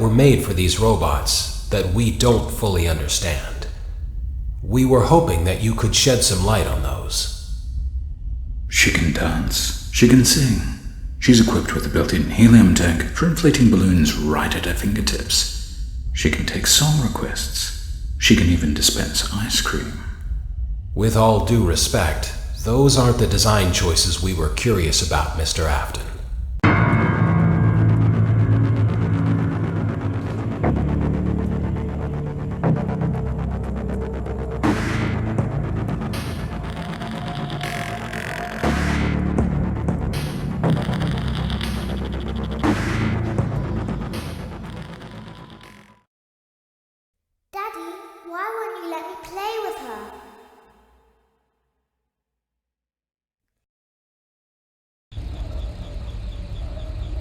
were made for these robots that we don't fully understand. We were hoping that you could shed some light on those. She can dance. She can sing. She's equipped with a built-in helium tank for inflating balloons right at her fingertips. She can take song requests. She can even dispense ice cream. With all due respect, those aren't the design choices we were curious about, Mr. Afton. Daddy, why won't you let me play with her?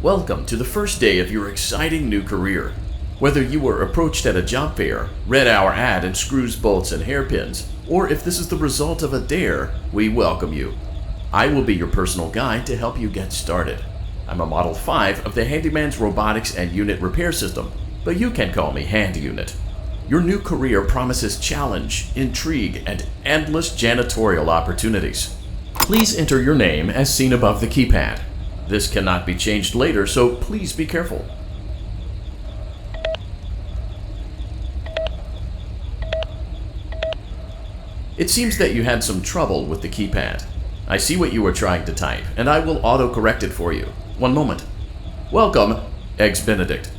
Welcome to the first day of your exciting new career. Whether you were approached at a job fair, read our ad in screws, bolts, and hairpins, or if this is the result of a dare, we welcome you. I will be your personal guide to help you get started. I'm a Model 5 of the Handyman's Robotics and Unit Repair System, but you can call me Hand Unit. Your new career promises challenge, intrigue, and endless janitorial opportunities. Please enter your name as seen above the keypad. This cannot be changed later, so please be careful. It seems that you had some trouble with the keypad. I see what you were trying to type, and I will auto-correct it for you. One moment. Welcome, Eggs Benedict.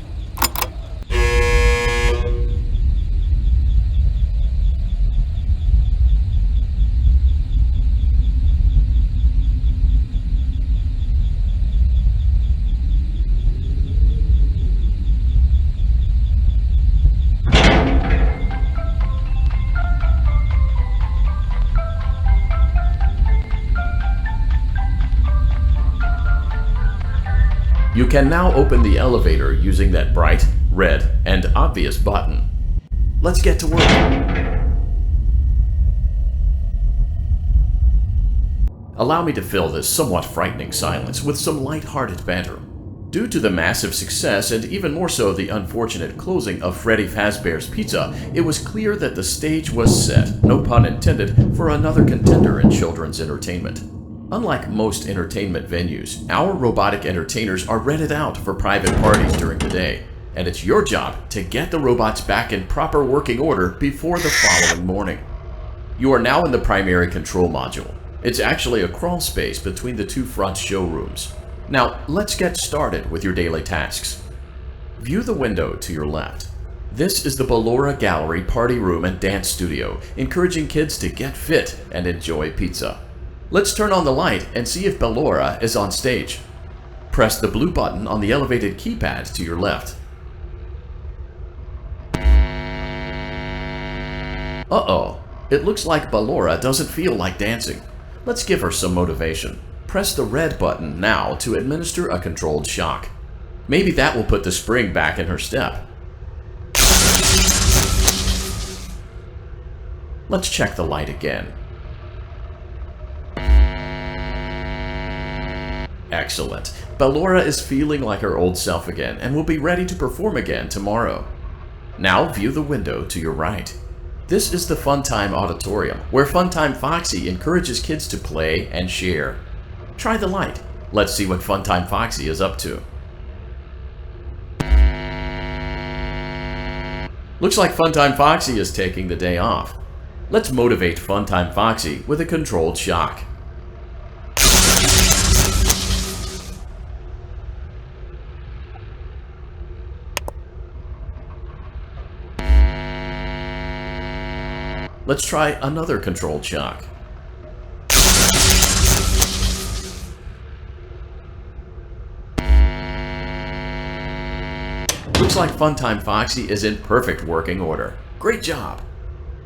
You can now open the elevator using that bright, red, and obvious button. Let's get to work. Allow me to fill this somewhat frightening silence with some light-hearted banter. Due to the massive success, and even more so the unfortunate closing of Freddy Fazbear's Pizza, it was clear that the stage was set, no pun intended, for another contender in children's entertainment. Unlike most entertainment venues, our robotic entertainers are rented out for private parties during the day, and it's your job to get the robots back in proper working order before the following morning. You are now in the primary control module. It's actually a crawl space between the two front showrooms. Now, let's get started with your daily tasks. View the window to your left. This is the Ballora Gallery Party Room and Dance Studio, encouraging kids to get fit and enjoy pizza. Let's turn on the light and see if Ballora is on stage. Press the blue button on the elevated keypad to your left. Uh-oh, it looks like Ballora doesn't feel like dancing. Let's give her some motivation. Press the red button now to administer a controlled shock. Maybe that will put the spring back in her step. Let's check the light again. Excellent. Ballora is feeling like her old self again and will be ready to perform again tomorrow. Now view the window to your right. This is the Funtime Auditorium, where Funtime Foxy encourages kids to play and share. Try the light. Let's see what Funtime Foxy is up to. Looks like Funtime Foxy is taking the day off. Let's motivate Funtime Foxy with a controlled shock. Let's try another controlled shock. Looks like Funtime Foxy is in perfect working order. Great job!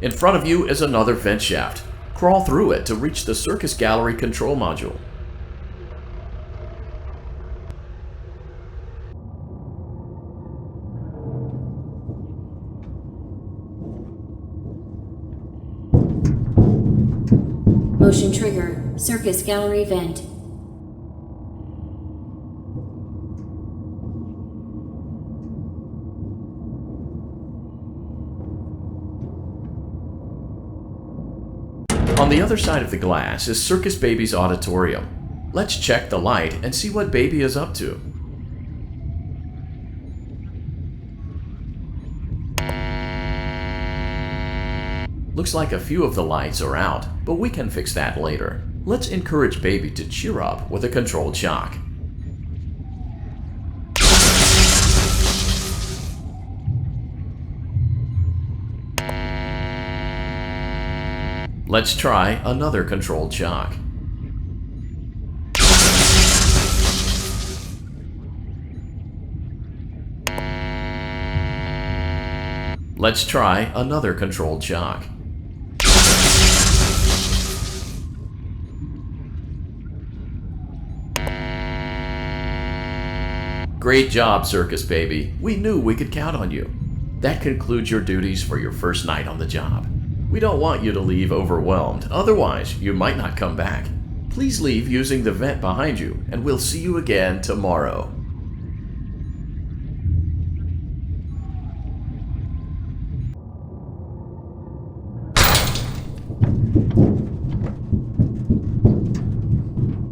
In front of you is another vent shaft. Crawl through it to reach the Circus Gallery control module. Motion trigger. Circus Gallery vent. On the other side of the glass is Circus Baby's auditorium. Let's check the light and see what Baby is up to. Looks like a few of the lights are out, but we can fix that later. Let's encourage Baby to cheer up with a controlled shock. Let's try another controlled shock. Let's try another controlled shock. Great job, Circus Baby. We knew we could count on you. That concludes your duties for your first night on the job. We don't want you to leave overwhelmed, otherwise you might not come back. Please leave using the vent behind you, and we'll see you again tomorrow.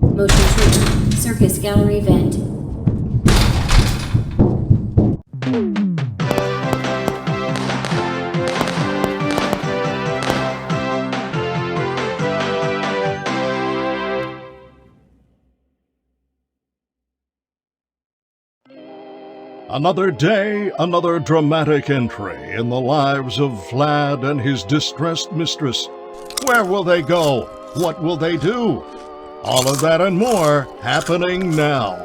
Motion trigger. Circus gallery vent. Another day, another dramatic entry in the lives of Vlad and his distressed mistress. Where will they go? What will they do? All of that and more happening now.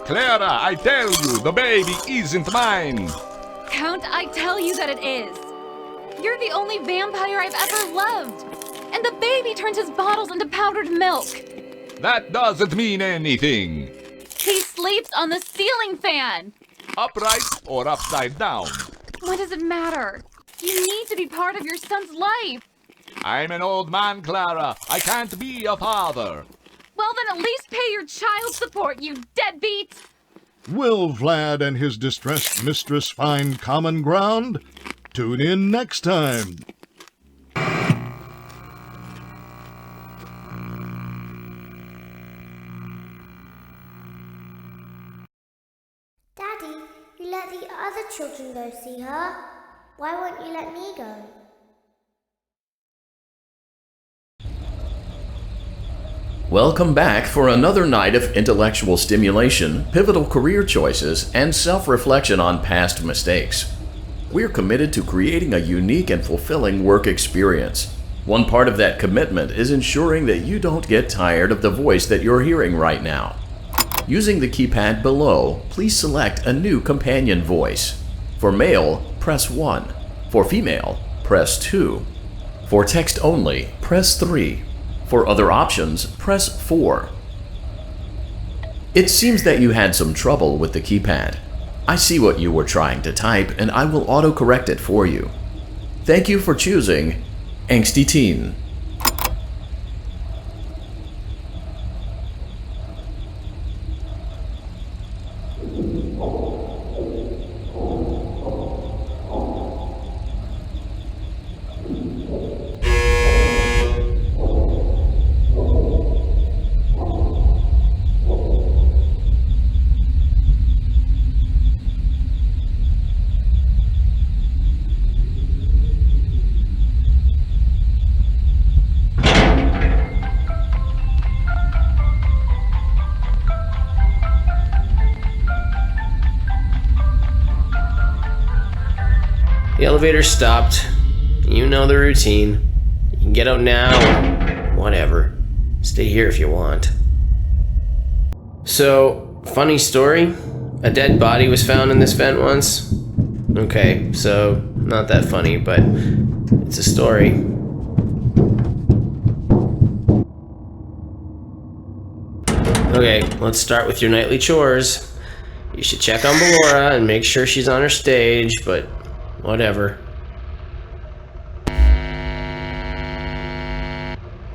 Clara, I tell you, the baby isn't mine. Count, I tell you that it is. You're the only vampire I've ever loved. And the baby turns his bottles into powdered milk. That doesn't mean anything. He sleeps on the ceiling fan. Upright or upside down. What does it matter? You need to be part of your son's life. I'm an old man, Clara. I can't be a father. Well, then at least pay your child support, you deadbeat! Will Vlad and his distressed mistress find common ground? Tune in next time. Daddy, you let the other children go see her. Why won't you let me go? Welcome back for another night of intellectual stimulation, pivotal career choices, and self-reflection on past mistakes. We're committed to creating a unique and fulfilling work experience. One part of that commitment is ensuring that you don't get tired of the voice that you're hearing right now. Using the keypad below, please select a new companion voice. For male, press 1. For female, press 2. For text only, press 3. For other options, press 4. It seems that you had some trouble with the keypad. I see what you were trying to type, and I will autocorrect it for you. Thank you for choosing Angsty Teen. The elevator stopped. You know the routine. You can get out now or whatever. Stay here if you want. So, funny story. A dead body was found in this vent once. Okay, so not that funny, but it's a story. Okay, let's start with your nightly chores. You should check on Ballora and make sure she's on her stage, but whatever.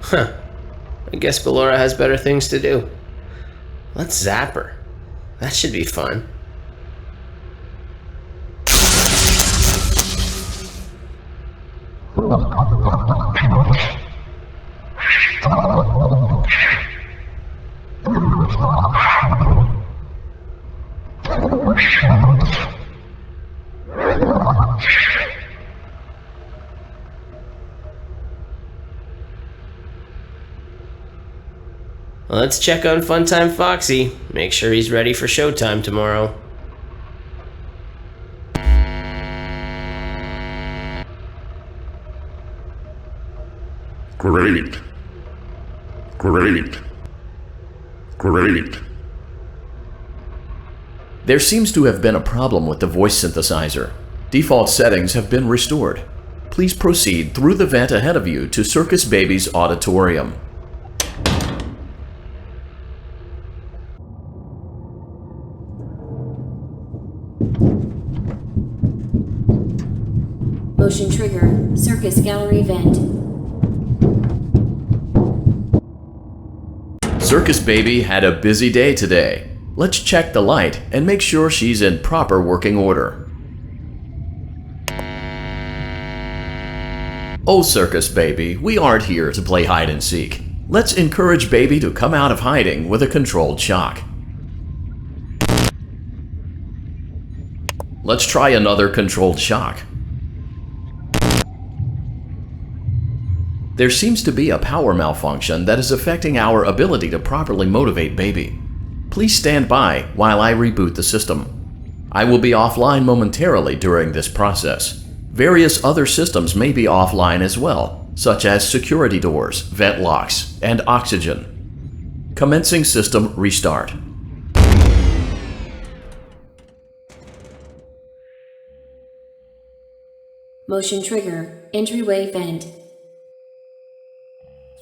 Huh. I guess Ballora has better things to do. Let's zap her. That should be fun. Well, let's check on Funtime Foxy. Make sure he's ready for showtime tomorrow. Great. Great. Great. There seems to have been a problem with the voice synthesizer. Default settings have been restored. Please proceed through the vent ahead of you to Circus Baby's auditorium. Motion trigger. Circus gallery vent. Circus Baby had a busy day today. Let's check the light and make sure she's in proper working order. Oh, Circus Baby, we aren't here to play hide and seek. Let's encourage Baby to come out of hiding with a controlled shock. Let's try another controlled shock. There seems to be a power malfunction that is affecting our ability to properly motivate Baby. Please stand by while I reboot the system. I will be offline momentarily during this process. Various other systems may be offline as well, such as security doors, vent locks, and oxygen. Commencing system restart. Motion trigger. Entryway vent.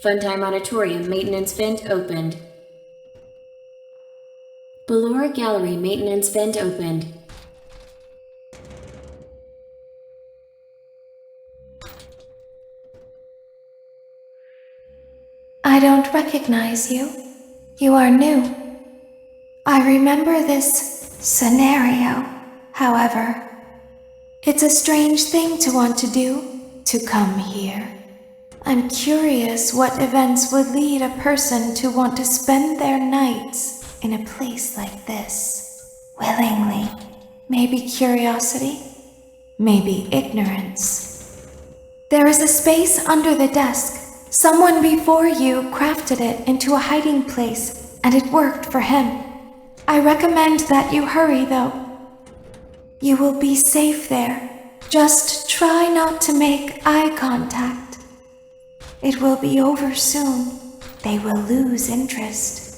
Funtime auditorium maintenance vent opened. Ballora gallery maintenance vent opened. I don't recognize you. You are new. I remember this scenario, however. It's a strange thing to want to do, to come here. I'm curious what events would lead a person to want to spend their nights in a place like this. Willingly. Maybe curiosity, maybe ignorance. There is a space under the desk. Someone before you crafted it into a hiding place, and it worked for him. I recommend that you hurry, though. You will be safe there. Just try not to make eye contact. It will be over soon. They will lose interest.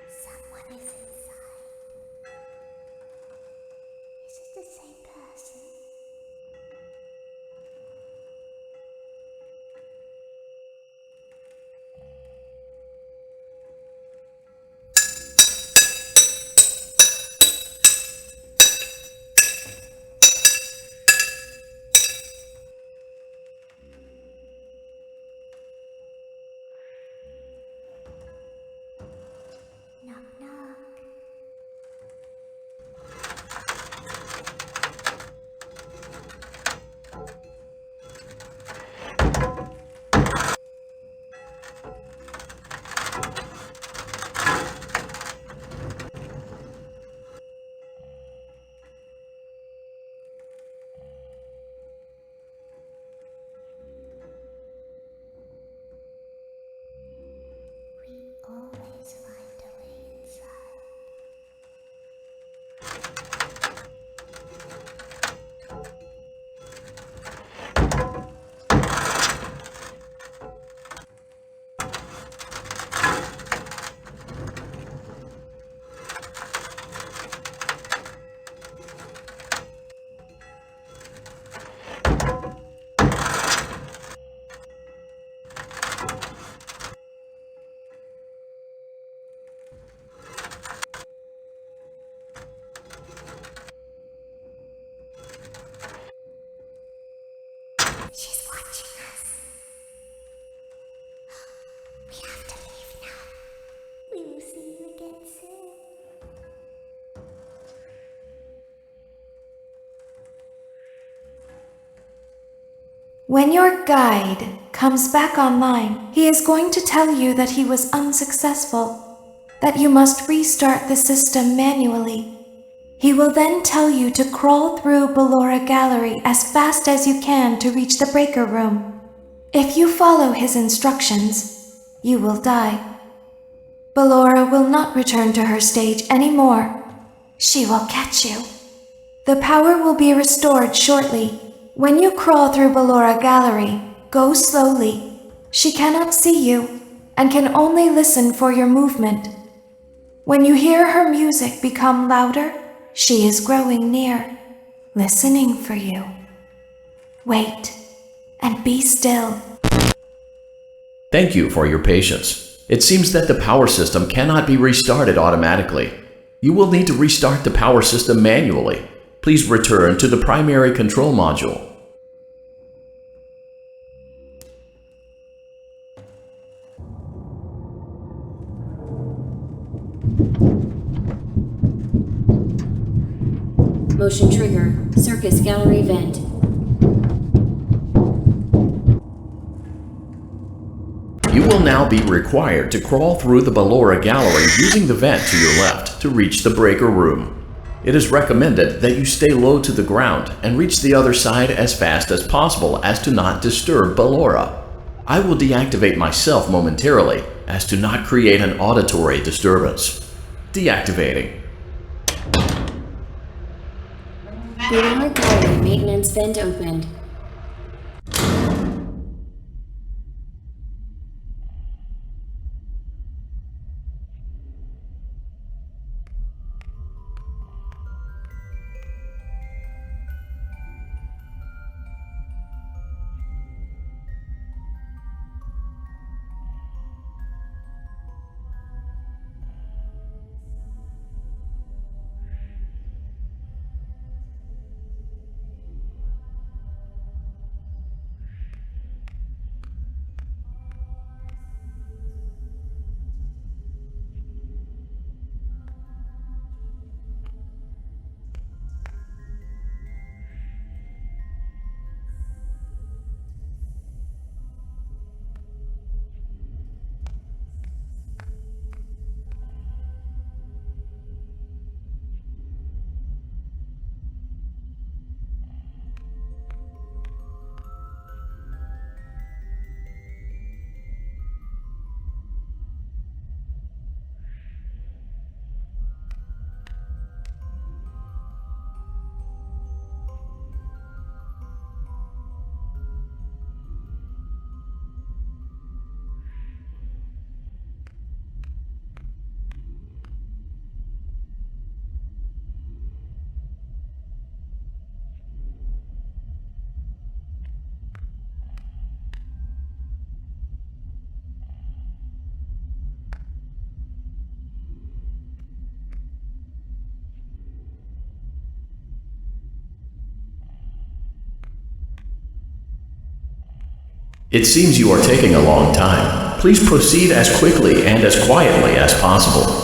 Someone is inside. Is it the same person? Knock, knock. We always find a way inside. She's watching us. We have to leave now. We will see you again soon. When your guide comes back online, he is going to tell you that he was unsuccessful, that you must restart the system manually. He will then tell you to crawl through Ballora Gallery as fast as you can to reach the breaker room. If you follow his instructions, you will die. Ballora will not return to her stage anymore. She will catch you. The power will be restored shortly. When you crawl through Ballora Gallery, go slowly. She cannot see you and can only listen for your movement. When you hear her music become louder, she is growing near, listening for you. Wait and be still. Thank you for your patience. It seems that the power system cannot be restarted automatically. You will need to restart the power system manually. Please return to the primary control module. Motion trigger. Circus gallery vent. You will now be required to crawl through the Ballora Gallery using the vent to your left to reach the breaker room. It is recommended that you stay low to the ground and reach the other side as fast as possible as to not disturb Ballora. I will deactivate myself momentarily as to not create an auditory disturbance. Deactivating. Ballora gallery maintenance vent opened. It seems you are taking a long time. Please proceed as quickly and as quietly as possible.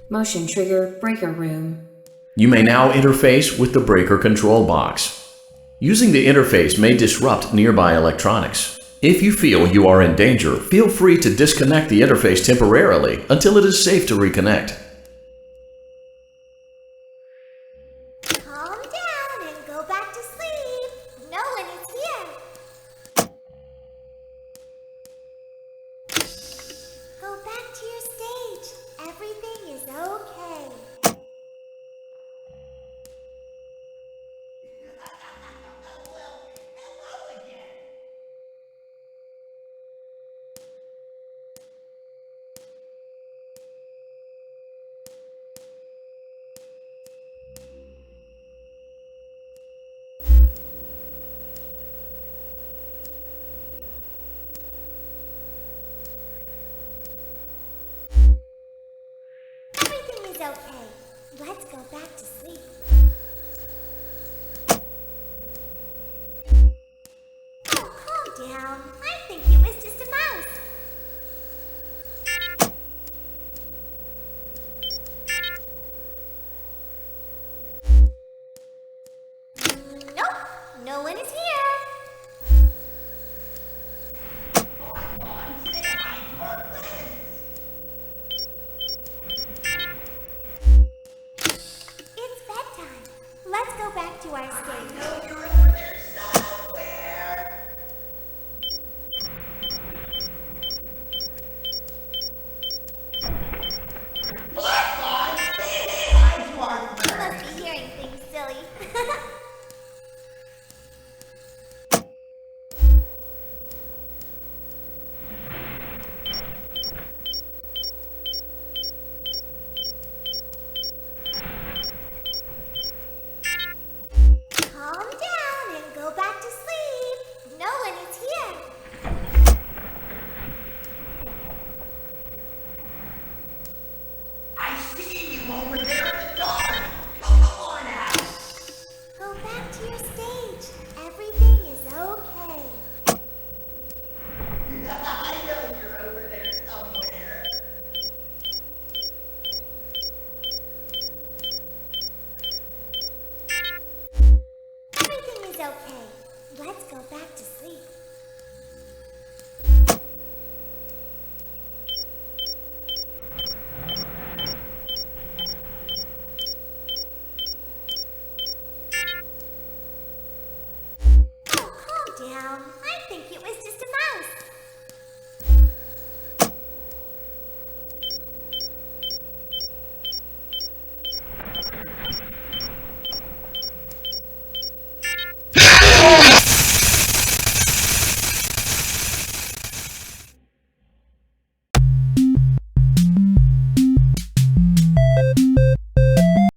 Motion trigger breaker room. You may now interface with the breaker control box. Using the interface may disrupt nearby electronics. If you feel you are in danger, feel free to disconnect the interface temporarily until it is safe to reconnect. Calm down and go back to sleep. No one is here. Go back to your stage. Everything is okay. Everything is okay. Let's go back to sleep. Oh, calm down. I think it was just a mouse. Nope, no one is here. It's bedtime. town.